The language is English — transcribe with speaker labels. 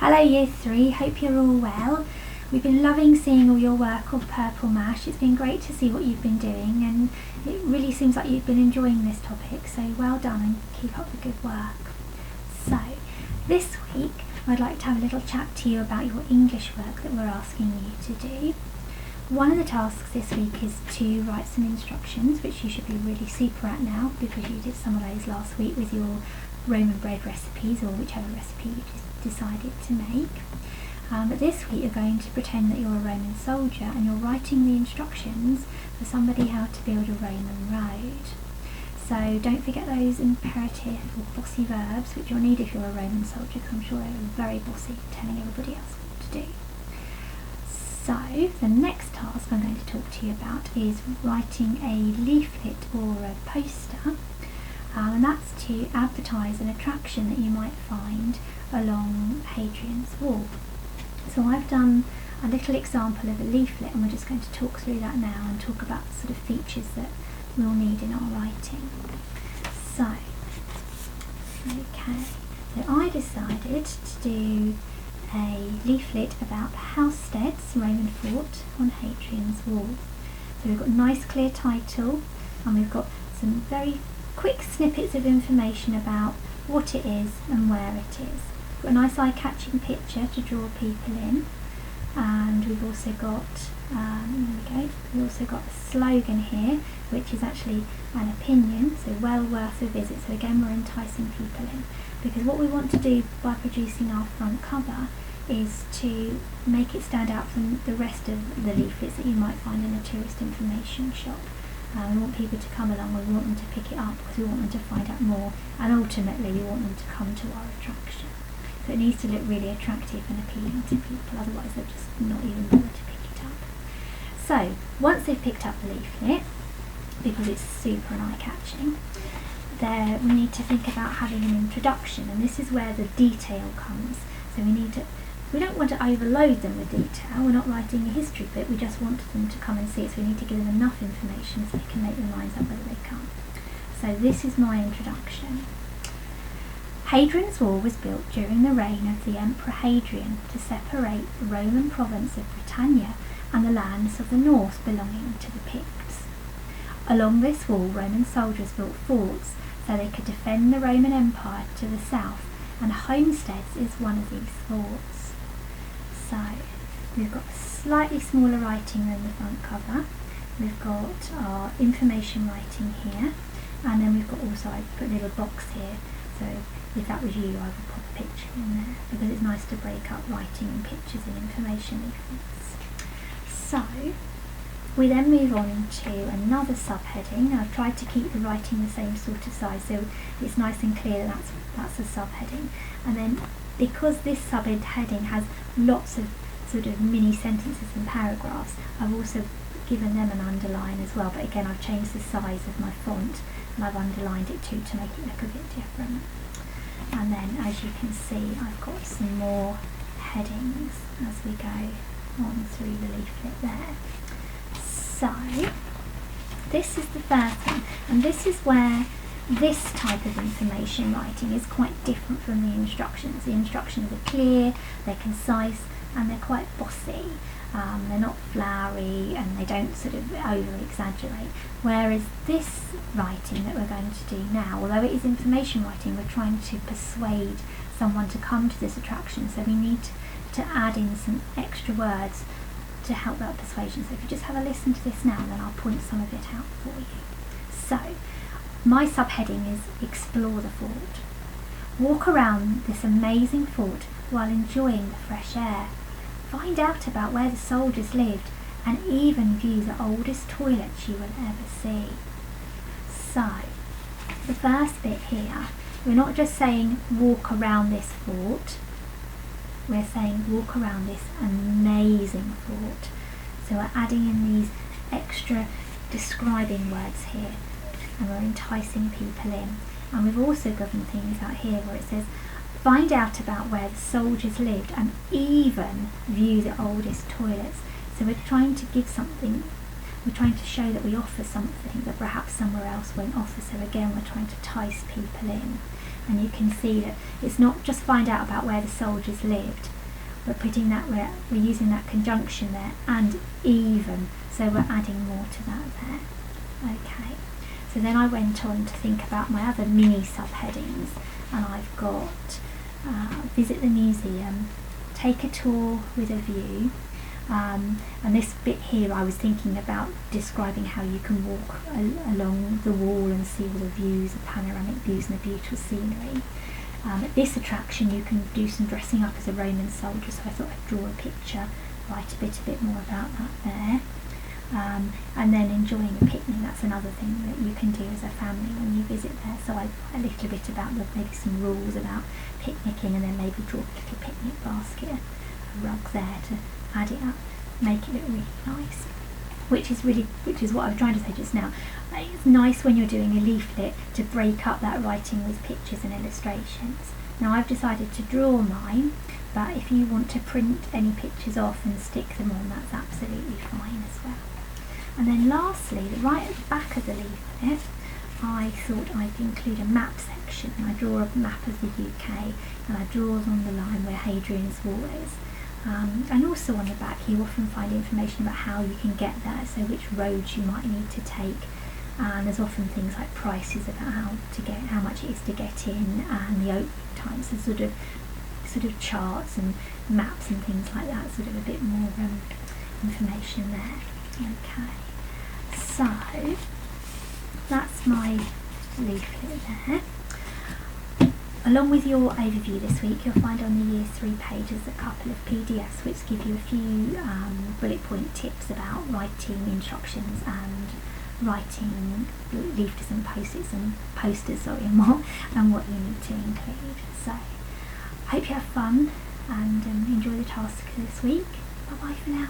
Speaker 1: Hello Year 3, hope you're all well. We've been loving seeing all your work on Purple Mash. It's been great to see what you've been doing, and it really seems like you've been enjoying this topic, so well done and keep up the good work. So, this week I'd like to have a little chat to you about your English work that we're asking you to do. One of the tasks this week is to write some instructions, which you should be really super at now because you did some of those last week with your Roman bread recipes or whichever recipe you just decided to make. But this week you're going to pretend that you're a Roman soldier and you're writing the instructions for somebody how to build a Roman road. So don't forget those imperative or bossy verbs, which you'll need if you're a Roman soldier, because I'm sure they're very bossy, telling everybody else what to do. So the next task I'm going to talk to you about is writing a leaflet or a poster, and that's to advertise an attraction that you might find along Hadrian's Wall. So I've done a little example of a leaflet, and we're just going to talk through that now and talk about the sort of features that we'll need in our writing. So I decided to do a leaflet about Housesteads, Roman fort on Hadrian's Wall. So we've got a nice clear title, and we've got some very quick snippets of information about what it is and where it is. We've got a nice eye-catching picture to draw people in, and we've also got we've also got a slogan here, which is actually an opinion, so well worth a visit. So again, we're enticing people in, because what we want to do by producing our front cover is to make it stand out from the rest of the leaflets that you might find in a tourist information shop. We want people to come along, we want them to pick it up because we want them to find out more, and ultimately we want them to come to our attraction. So it needs to look really attractive and appealing to people, otherwise they'll just not even bother to pick it up. So once they've picked up the leaflet, because it's super and eye-catching, there we need to think about having an introduction, and this is where the detail comes. So we don't want to overload them with detail. We're not writing a history bit, we just want them to come and see it, so we need to give them enough information so they can make their minds up whether they come. So this is my introduction. Hadrian's Wall was built during the reign of the Emperor Hadrian to separate the Roman province of Britannia and the lands of the north belonging to the Picts. Along this wall, Roman soldiers built forts so they could defend the Roman Empire to the south, and Homesteads is one of these forts. So we've got slightly smaller writing than the front cover. We've got our information writing here, and then we've got also, I put a little box here, so if that was you I would put a picture in there, because it's nice to break up writing and pictures and information leaflets. So we then move on to another subheading. I've tried to keep the writing the same sort of size, so it's nice and clear that that's a subheading. And then because this subheading has lots of sort of mini sentences and paragraphs, I've also given them an underline as well, but again I've changed the size of my font and I've underlined it too to make it look a bit different. And then as you can see, I've got some more headings as we go on through the leaflet there. So this is the first thing, and this is where this type of information writing is quite different from the instructions. The instructions are clear, they're concise, and they're quite bossy. They're not flowery and they don't sort of over-exaggerate. Whereas this writing that we're going to do now, although it is information writing, we're trying to persuade someone to come to this attraction, so we need to add in some extra words to help that persuasion. So if you just have a listen to this now, then I'll point some of it out for you. So my subheading is Explore the Fort. Walk around this amazing fort while enjoying the fresh air. Find out about where the soldiers lived and even view the oldest toilets you will ever see. So the first bit here, we're not just saying walk around this fort, we're saying walk around this amazing fort. So we're adding in these extra describing words here, and we're enticing people in. And we've also given things out here where it says find out about where the soldiers lived and even view the oldest toilets. So we're trying to give something, we're trying to show that we offer something that perhaps somewhere else won't offer. So again, we're trying to entice people in. And you can see that it's not just find out about where the soldiers lived, But putting that, we're using that conjunction there, and even, so we're adding more to that there. Okay, so then I went on to think about my other mini subheadings, and I've got visit the museum, take a tour with a view, and this bit here I was thinking about describing how you can walk along the wall and see all the views, the panoramic views and the beautiful scenery. At this attraction you can do some dressing up as a Roman soldier, so I thought I'd draw a picture, write a bit more about that there. And then enjoying a picnic, that's another thing that you can do as a family when you visit there. So I write a little bit about maybe some rules about picnicking, and then maybe draw a little picnic basket, a rug there to add it up, make it look really nice. Which is what I was trying to say just now. It's nice when you're doing a leaflet to break up that writing with pictures and illustrations. Now I've decided to draw mine, but if you want to print any pictures off and stick them on, that's absolutely fine as well. And then lastly, right at the back of the leaflet, I thought I'd include a map section. I draw a map of the UK, and I draw on the line where Hadrian's Wall is. And also on the back you often find information about how you can get there, so which roads you might need to take, and there's often things like prices about how much it is to get in, and the opening times, so sort of charts and maps and things like that, sort of a bit more information there. Okay, so that's my leaflet there. Along with your overview this week, you'll find on the Year 3 pages a couple of PDFs which give you a few bullet point tips about writing instructions and writing leaflets and posters and what you need to include. So I hope you have fun and enjoy the task this week. Bye bye for now.